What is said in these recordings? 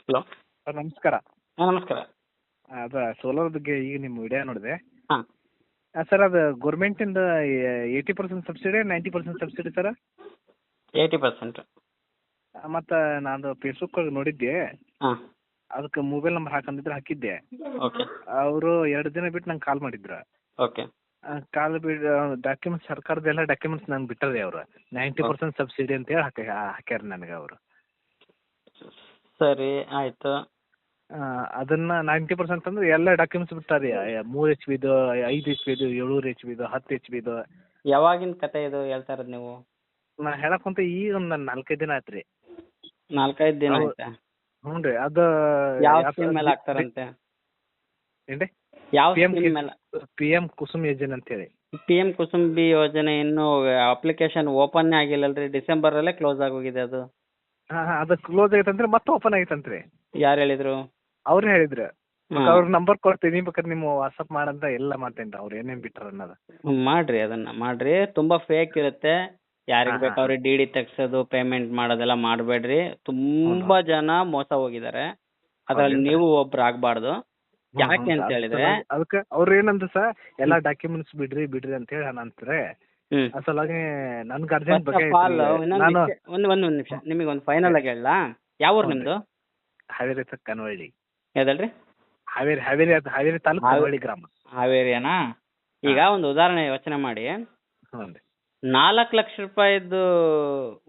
Hello. Sir ನಮಸ್ಕಾರ. ಹಾಂ ನಮಸ್ಕಾರ. ಅದು ಸೋಲಾರ್ ಬಗ್ಗೆ ಈಗ ನಿಮ್ಮ ವಿಡಿಯೋ ನೋಡಿದೆ. ಹಾಂ. ಸರ್ ಅದು ಗೌರ್ಮೆಂಟಿಂದ 80% ಸಬ್ಸಿಡಿ 90% ಸಬ್ಸಿಡಿ ಸರ್? 80%. ಮತ್ತು ನಾನು ಫೇಸ್ಬುಕ್ಕಲ್ಲಿ ನೋಡಿದ್ದೆ. ಹಾಂ. ಅದಕ್ಕೆ ಮೊಬೈಲ್ ನಂಬರ್ ಹಾಕಂದಿದ್ರೆ ಹಾಕಿದ್ದೆ. ಓಕೆ. ಅವರು 2 ದಿನ ಬಿಟ್ಟು ನಂಗೆ ಕಾಲ್ ಮಾಡಿದ್ರು. ಓಕೆ. ಕಾಲ್ ಬಿಟ್ಟು ಡಾಕ್ಯುಮೆಂಟ್ಸ್ ಸರ್ಕಾರದ ಡಾಕ್ಯುಮೆಂಟ್ಸ್ ನಂಗೆ ಬಿಟ್ಟರೆ ಅವರು 90% ಸಬ್ಸಿಡಿ ಅಂತೇಳಿ ಹಾಕ್ಯಾರ ನನಗೆ ಅವರು. ಸರಿ ಆಯಿತು. ಅದನ್ನು 90% ಅಂದ್ರೆ ಎಲ್ಲ ಡಾಕ್ಯುಮೆಂಟ್ಸ್ ಬಿಟ್ಟಾರೆ. 3 HP, 5 HP, 700 HP, 10 HP. ಯಾವಾಗಿನ ಕತೆ ಇದು ಹೇಳ್ತಾ ಇರೋದು ನೀವು? ನಾ ಹೇಳಕ್ಕಂತ ಈಗ ಒಂದು 4-5 ದಿನ ಆಯ್ತು ರೀ. 4-5 ದಿನ ಆಯ್ತಾ? ಹ್ಞೂ ರೀ. ಅದು ಯಾವ ಸ್ಕೀಮ್ ಮೇಲೆ ಹಾಕ್ತಾರಂತೆ? ಏನು ರೀ? ಯಾವ ಸ್ಕೀಮ್ ಮೇಲೆ? PM ಕುಸುಮ್ ಯೋಜನೆ ಅಂತೇಳಿ. PM ಕುಸುಮ್ ಬಿ ಯೋಜನೆ ಇನ್ನೂ ಅಪ್ಲಿಕೇಶನ್ ಓಪನ್ನೇ ಆಗಿಲ್ಲಲ್ರಿ. ಡಿಸೆಂಬರಲ್ಲೇ ಕ್ಲೋಸ್ ಆಗೋಗಿದೆ ಅದು. ಹಾಂ ಅದು ಕ್ಲೋಸ್ ಆಗೈತಂದ್ರೆ ಮತ್ತೆ ಓಪನ್ ಆಗೈತಂತ್ರಿ. ಯಾರು ಹೇಳಿದ್ರು? ಅವ್ರೇ ಹೇಳಿದ್ರು. ಅವ್ರ ನಂಬರ್ ಕೊಡ್ತೀನಿ, ಬೇಕಾದ್ರೆ ನಿಮ್ಮ ವಾಟ್ಸಪ್ ಮಾಡಂತ ಎಲ್ಲ ಮಾಡ್ತೇನೆ ರೀ. ಅವ್ರು ಏನೇನು ಬಿಟ್ಟಾರ ಅನ್ನೋದು ಮಾಡ್ರಿ, ಅದನ್ನ ಮಾಡ್ರಿ. ತುಂಬಾ ಫೇಕ್ ಇರುತ್ತೆ. ಯಾರಿಗೆ ಬೇಕಾದ್ರೆ DD ತೆಗ್ಸೋದು, ಪೇಮೆಂಟ್ ಮಾಡೋದೆಲ್ಲ ಮಾಡಬೇಡ್ರಿ. ತುಂಬಾ ಜನ ಮೋಸ ಹೋಗಿದ್ದಾರೆ. ಅದ್ರಲ್ಲಿ ನೀವು ಒಬ್ರು ಆಗ್ಬಾರ್ದು. ಯಾಕೆ ಅಂತ ಹೇಳಿದ್ರೆ ಅದಕ್ಕೆ ಅವ್ರು ಏನಂದ್ರೆ ಸರ್ ಎಲ್ಲ ಡಾಕ್ಯುಮೆಂಟ್ಸ್ ಬಿಡ್ರಿ ಅಂತ ಹೇಳಿ ಅಂತಾರೆ. ಅಸಲಾಗಿ ನನ್ಗೆ ಅರ್ಜೆಂಟ್ ಬಗ್ಗೆ ನಾನು ಒಂದು ನಿಮಿಷ ನಿಮಗೆ ಒಂದು ಫೈನಲ್ ಆಗಿ ಹೇಳಲಾ? ಯಾವ ಊರು ನಿಮ್ದು? ಹಾವೇರಿ ಕನವಳ್ಳಿ. ಯಾವ್ದಲ್ರಿ? ಹಾವೇರಿ ತಾಲೂಕು ಕನವಳ್ಳಿ ಗ್ರಾಮ. ಹಾವೇರಿಯನಾ? ಈಗ ಒಂದು ಉದಾಹರಣೆ ಯೋಚನೆ ಮಾಡಿ. ಹ್ಞೂ ರೀ. 4 ಲಕ್ಷ ರೂಪಾಯಿದು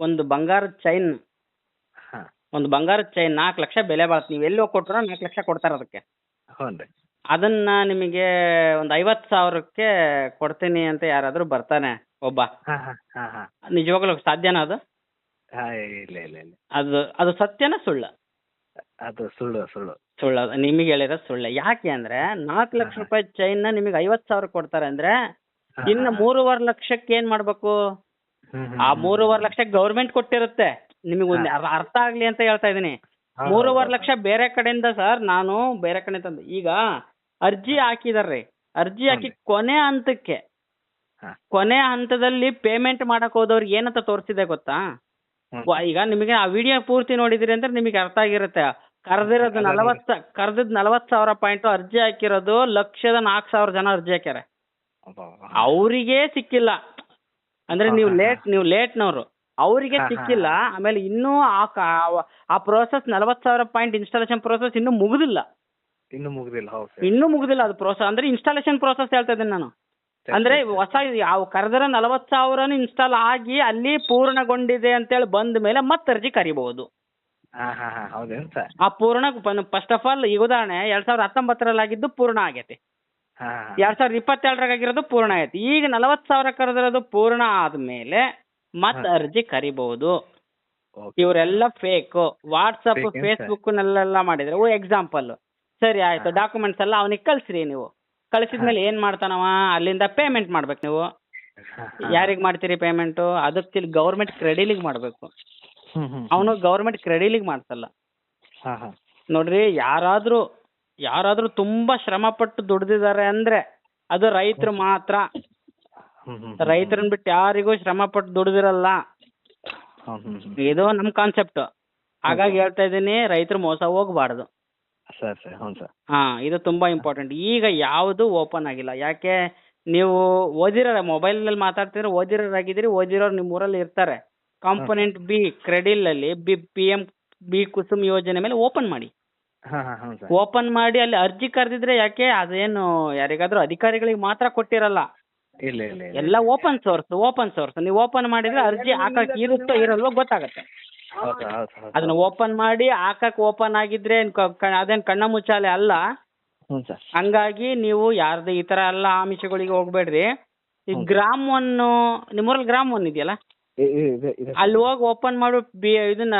ಒಂದು ಬಂಗಾರದ ಚೈನ್. ಹಾಂ. ಒಂದು ಬಂಗಾರದ ಚೈನ್ 4 ಲಕ್ಷ ಬೆಲೆ ಬಾಳುತ್ತೆ. ನೀವು ಎಲ್ಲಿ ಹೋಗಿ ಕೊಟ್ಟರು 4 ಲಕ್ಷ ಕೊಡ್ತಾರೆ ಅದಕ್ಕೆ. ಹ್ಞೂ ರೀ. ಅದನ್ನ ನಿಮಗೆ ಒಂದು 50,000ಕ್ಕೆ ಕೊಡ್ತೀನಿ ಅಂತ ಯಾರಾದರೂ ಬರ್ತಾನೆ ಒಬ್ಬ. ಹಾಂ ಹಾಂ ಹಾಂ ಹಾಂ. ನಿಜವಾಗ್ಲೂ ಸಾಧ್ಯನಾ ಅದು? ಹಾಂ ಇಲ್ಲ ಇಲ್ಲ ಇಲ್ಲ. ಅದು ಸತ್ಯನ ಸುಳ್ಳ? ಅದು ಸುಳ್ಳು. ಸುಳ್ಳು. ನಿಮಗೆ ಹೇಳಿರೋದು ಸುಳ್ಳು. ಯಾಕೆ ಅಂದ್ರೆ 4 ಲಕ್ಷ ರೂಪಾಯಿ ಚೈನ್ನ ನಿಮಗೆ 50,000 ಕೊಡ್ತಾರೆ ಅಂದ್ರೆ ಇನ್ನು 3.5 ಲಕ್ಷಕ್ಕೆ ಏನ್ ಮಾಡ್ಬೇಕು? ಆ 3.5 ಲಕ್ಷ ಗೌರ್ಮೆಂಟ್ ಕೊಟ್ಟಿರುತ್ತೆ. ನಿಮಗೆ ಒಂದು ಅರ್ಥ ಆಗ್ಲಿ ಅಂತ ಹೇಳ್ತಾ ಇದೀನಿ. 3.5 ಲಕ್ಷ ಬೇರೆ ಕಡೆಯಿಂದ ಸರ್, ನಾನು ಬೇರೆ ಕಡೆ ತಂದು ಈಗ ಅರ್ಜಿ ಹಾಕಿದಾರ್ರಿ. ಅರ್ಜಿ ಹಾಕಿ ಕೊನೆ ಹಂತದಲ್ಲಿ ಪೇಮೆಂಟ್ ಮಾಡಕ್ ಹೋದವ್ರಿಗೆ ಏನಂತ ತೋರಿಸಿದೆ ಗೊತ್ತಾ? ಈಗ ನಿಮಗೆ ಆ ವಿಡಿಯೋ ಪೂರ್ತಿ ನೋಡಿದಿರಿ ಅಂದ್ರೆ ನಿಮಗೆ ಅರ್ಥ ಆಗಿರುತ್ತೆ. ಕರೆದಿರೋದು 40,000 ಪಾಯಿಂಟ್ ಅರ್ಜಿ ಹಾಕಿರೋದು 1,04,000 ಜನ ಅರ್ಜಿ ಹಾಕ್ಯಾರೆ. ಅವರಿಗೆ ಸಿಕ್ಕಿಲ್ಲ ಅಂದ್ರೆ ನೀವು ಲೇಟ್ನವರು, ಅವರಿಗೆ ಸಿಕ್ಕಿಲ್ಲ. ಆಮೇಲೆ ಇನ್ನೂ ಆ ಪ್ರೋಸೆಸ್ 40,000 ಪಾಯಿಂಟ್ ಇನ್ಸ್ಟಾಲೇಷನ್ ಪ್ರೋಸೆಸ್ ಇನ್ನೂ ಮುಗಿದಿಲ್ಲ. ಅದು ಪ್ರೋಸೆಸ್ ಅಂದ್ರೆ ಇನ್ಸ್ಟಾಲೇಷನ್ ಪ್ರೋಸೆಸ್ ಹೇಳ್ತಾ ಇದ್ದೀನಿ ನಾನು. ಅಂದ್ರೆ ಹೊಸ ಕರೆದಿರೋ 40,000 ಇನ್ಸ್ಟಾಲ್ ಆಗಿ ಅಲ್ಲಿ ಪೂರ್ಣಗೊಂಡಿದೆ ಅಂತೇಳಿ ಬಂದ ಮೇಲೆ ಮತ್ತೆ ಅರ್ಜಿ ಕರಿಬಹುದು. ಆ ಪೂರ್ಣ ಫಸ್ಟ್ ಆಫ್ ಆಲ್ ಈಗ ಉದಾಹರಣೆ 2019ರಲ್ಲಿ ಆಗಿದ್ದು ಪೂರ್ಣ ಆಗೈತಿ. 2022ರಾಗ ಆಗಿರೋದು ಪೂರ್ಣ ಆಗೈತಿ. ಈಗ 40,000 ಕರೆದಿರೋದು ಪೂರ್ಣ ಆದ್ಮೇಲೆ ಮತ್ತೆ ಅರ್ಜಿ ಕರಿಬಹುದು. ಇವರೆಲ್ಲ ಫೇಕ್. ವಾಟ್ಸಪ್ ಫೇಸ್ಬುಕ್ ನಲ್ಲೆಲ್ಲ ಮಾಡಿದ್ರೆ ಎಕ್ಸಾಂಪಲ್. ಸರಿ ಆಯ್ತು, ಡಾಕ್ಯುಮೆಂಟ್ಸ್ ಎಲ್ಲ ಅವನಿಗೆ ಕಳ್ಸ್ರಿ. ನೀವು ಕಳಿಸಿದ್ಮೇಲೆ ಏನ್ ಮಾಡ್ತಾನವ? ಅಲ್ಲಿಂದ ಪೇಮೆಂಟ್ ಮಾಡ್ಬೇಕು. ನೀವು ಯಾರಿಗೆ ಮಾಡ್ತೀರಿ ಪೇಮೆಂಟು? ಅದಕ್ಕೆ ಗೌರ್ಮೆಂಟ್ ಕ್ರೆಡಿಲಿಗೆ ಮಾಡಬೇಕು. ಅವನು ಗೌರ್ಮೆಂಟ್ ಕ್ರೆಡಿಲಿಗೆ ಮಾಡ್ಸಲ್ಲ. ನೋಡ್ರಿ, ಯಾರಾದ್ರೂ ತುಂಬಾ ಶ್ರಮ ಪಟ್ಟು ದುಡ್ದಿದ್ದಾರೆ ಅಂದ್ರೆ ಅದು ರೈತರು ಮಾತ್ರ. ರೈತರನ್ನ ಬಿಟ್ಟು ಯಾರಿಗೂ ಶ್ರಮ ಪಟ್ಟು ದುಡ್ದಿರಲ್ಲ. ಇದು ನಮ್ ಕಾನ್ಸೆಪ್ಟ್. ಹಾಗಾಗಿ ಹೇಳ್ತಾ ಇದ್ದೀನಿ, ರೈತರು ಮೋಸ ಹೋಗ್ಬಾರ್ದು. ಇದು ತುಂಬಾ ಇಂಪಾರ್ಟೆಂಟ್. ಈಗ ಯಾವುದು ಓಪನ್ ಆಗಿಲ್ಲ. ಯಾಕೆ? ನೀವು ಮೊಬೈಲ್ ಮಾತಾಡ್ತಿದ್ರೆ ಓದಿರೋರು ನಿಮ್ಮ ಊರಲ್ಲಿ ಇರ್ತಾರೆ. ಕಾಂಪೊನೆಂಟ್ ಬಿ ಕ್ರೆಡಿಲ್ ಅಲ್ಲಿ PM ಬಿ ಕುಸುಮ್ ಯೋಜನೆ ಮೇಲೆ ಓಪನ್ ಮಾಡಿ. ಅಲ್ಲಿ ಅರ್ಜಿ ಕರೆದಿದ್ರೆ ಯಾಕೆ? ಅದೇನು ಯಾರಿಗಾದ್ರೂ ಅಧಿಕಾರಿಗಳಿಗೆ ಮಾತ್ರ ಕೊಟ್ಟಿರಲ್ಲ. ಎಲ್ಲ ಓಪನ್ ಸೋರ್ಸ್. ನೀವು ಓಪನ್ ಮಾಡಿದ್ರೆ ಅರ್ಜಿ ಹಾಕಕ್ ಇರುತ್ತೋ ಇರಲ್ವೋ ಗೊತ್ತಾಗತ್ತೆ. ಅದನ್ನ ಓಪನ್ ಮಾಡಿ ಹಾಕಕ್ ಓಪನ್ ಆಗಿದ್ರೆ ಅದೇನ್ ಕಣ್ಣ ಮುಚ್ಚಾಲೆ ಅಲ್ಲ. ಹಂಗಾಗಿ ನೀವು ಯಾರ್ದು ಈ ತರ ಎಲ್ಲ ಆಮಿಷಗಳಿಗೆ ಹೋಗ್ಬೇಡ್ರಿ. ಈ ಗ್ರಾಮ್ 1 ನಿಮ್ಮೂರಲ್ಲಿ ಗ್ರಾಮ್ 1 ಇದೆಯಲ್ಲ, ಅಲ್ಲಿ ಹೋಗಿ ಓಪನ್ ಮಾಡಿ ಇದನ್ನ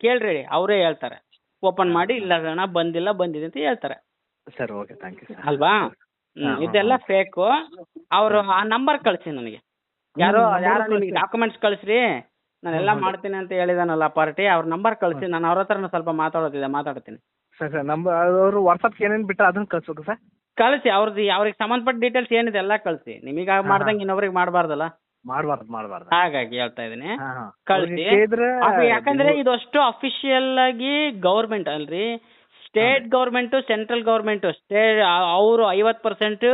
ಕೇಳ್ರಿ. ಅವರೇ ಹೇಳ್ತಾರೆ. ಓಪನ್ ಮಾಡಿ ಇಲ್ಲ ಅಣ್ಣ ಬಂದಿದೆ ಅಂತ ಹೇಳ್ತಾರೆ. ಅಲ್ವಾ? ಇದೆಲ್ಲ ಫೇಕು. ಅವರು ಆ ನಂಬರ್ ಕಳಿಸಿ ನನಗೆ. ಯಾರೋ ನಿಮಗೆ ಡಾಕ್ಯುಮೆಂಟ್ಸ್ ಕಳಿಸ್ರಿ, ನಾನೆಲ್ಲ ಮಾಡ್ತೀನಿ ಅಂತ ಹೇಳಿದಾನಲ್ಲ ಪಾರ್ಟಿ, ಅವ್ರ ನಂಬರ್ ಕಳಿಸಿ. ನಾನು ಅವ್ರ ಹತ್ರ ಸ್ವಲ್ಪ ಮಾತಾಡ್ತೀನಿ. ಅವರು ವಾಟ್ಸಪ್ಗೆ ಏನೇನು ಬಿಟ್ಟರೆ ಅದನ್ನ ಕಳಿಸ್ಬೇಕು ಸರ್? ಕಳಿಸಿ. ಅವ್ರಿಗೆ ಸಂಬಂಧಪಟ್ಟ ಡೀಟೇಲ್ಸ್ ಏನಿದೆ ಎಲ್ಲ ಕಳಿಸಿ. ನಿಮಗೆ ಮಾಡ್ದಂಗೆ ಇನ್ನೊಬ್ರಿಗೆ ಮಾಡಬಾರ್ದಲ್ಲ. ಮಾಡಬಾರ್ದು ಹಾಗಾಗಿ ಹೇಳ್ತಾ ಇದೀನಿ. ಹಾ ಕಳ್ಸಿ. ಯಾಕಂದ್ರೆ ಇದು ಅಷ್ಟು ಅಫಿಷಿಯಲ್ ಆಗಿ ಗೌರ್ಮೆಂಟ್ ಅಲ್ರಿ, ಸ್ಟೇಟ್ ಗೌರ್ಮೆಂಟ್ ಸೆಂಟ್ರಲ್ ಗೌರ್ಮೆಂಟ್ ಅವರು 50%,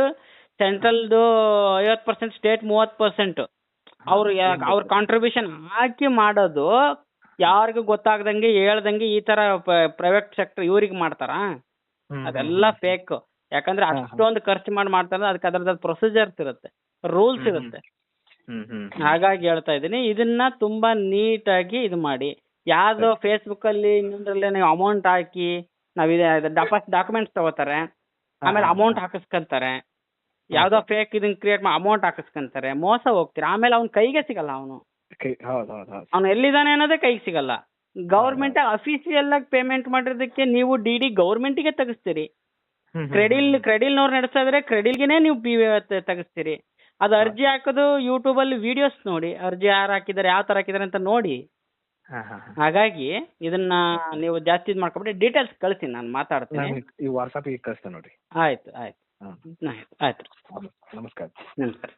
ಸೆಂಟ್ರಲ್ದು 50%, ಸ್ಟೇಟ್ 30%. ಅವ್ರ ಕಾಂಟ್ರಿಬ್ಯೂಷನ್ ಹಾಕಿ ಮಾಡೋದು ಯಾರಿಗೂ ಗೊತ್ತಾಗ್ದಂಗೆ ಹೇಳ್ದಂಗೆ ಈ ತರ ಪ್ರೈವೇಟ್ ಸೆಕ್ಟರ್ ಇವ್ರಿಗೆ ಮಾಡ್ತಾರ. ಅದೆಲ್ಲ ಫೇಕ್. ಯಾಕಂದ್ರೆ ಅಷ್ಟೊಂದು ಖರ್ಚು ಮಾಡ್ತಾರೆ, ಅದಕ್ಕೆ ಅದರದ ಪ್ರೊಸೀಜರ್ಸ್ ಇರುತ್ತೆ, ರೂಲ್ಸ್ ಇರುತ್ತೆ. ಹಾಗಾಗಿ ಹೇಳ್ತಾ ಇದೀನಿ, ಇದನ್ನ ತುಂಬಾ ನೀಟಾಗಿ ಇದು ಮಾಡಿ. ಯಾವ್ದೋ ಫೇಸ್ಬುಕ್ ಅಲ್ಲಿ ಇನ್ನೊಂದ್ರಲ್ಲಿ ನೀವು ಅಮೌಂಟ್ ಹಾಕಿ ಡಾಕ್ಯುಮೆಂಟ್ಸ್ ತಗೋತಾರೆ, ಆಮೇಲೆ ಅಮೌಂಟ್ ಹಾಕಿಸ್ಕೊಂತಾರೆ, ಯಾವ್ದೋ ಫೇಕ್ ಇದನ್ನ ಕ್ರಿಯೇಟ್ ಮಾಡಿ ಅಮೌಂಟ್ ಹಾಕಿಸ್ಕೊಂತಾರೆ, ಮೋಸ ಹೋಗ್ತೀರಾ. ಆಮೇಲೆ ಅವ್ನ ಕೈಗೆ ಸಿಗಲ್ಲ, ಅವ್ನು ಎಲ್ಲಿದ್ದಾನೆ ಅನ್ನೋದೇ ಕೈಗೆ ಸಿಗಲ್ಲ. ಗೌರ್ಮೆಂಟ್ ಅಫಿಷಿಯಲ್ ಆಗಿ ಪೇಮೆಂಟ್ ಮಾಡಿರೋದಕ್ಕೆ ನೀವು ಡಿ ಗೌರ್ಮೆಂಟ್ಗೆ ತೆಗಿಸ್ತೀರಿ. ಕ್ರೆಡಿಲ್ನವ್ರು ನಡೆಸ್ತಾ ಇದ್ರೆ ಕ್ರೆಡಿಲ್ಗೆನೆ ನೀವು ತೆಗಿಸ್ತೀರಿ. ಅದು ಅರ್ಜಿ ಹಾಕೋದು ಯೂಟ್ಯೂಬ್ ಅಲ್ಲಿ ವಿಡಿಯೋಸ್ ನೋಡಿ, ಅರ್ಜಿ ಯಾರು ಹಾಕಿದ್ದಾರೆ, ಯಾವ ತರ ಹಾಕಿದ್ದಾರೆ ಅಂತ ನೋಡಿ. ಹಾಗಾಗಿ ಇದನ್ನ ನೀವು ಜಾಸ್ತಿ ಇದು ಮಾಡ್ಕೊಬಿಟ್ಟು ಡೀಟೇಲ್ಸ್ ಕಳಿಸಿ, ನಾನು ಮಾತಾಡ್ತೀನಿ. ಈ ವಾಟ್ಸ್ಆಪ್ ಕಳಿಸ್ತೇನೆ ನೋಡಿ. ಆಯ್ತು. ನಮಸ್ಕಾರ. ನಮಸ್ಕಾರ.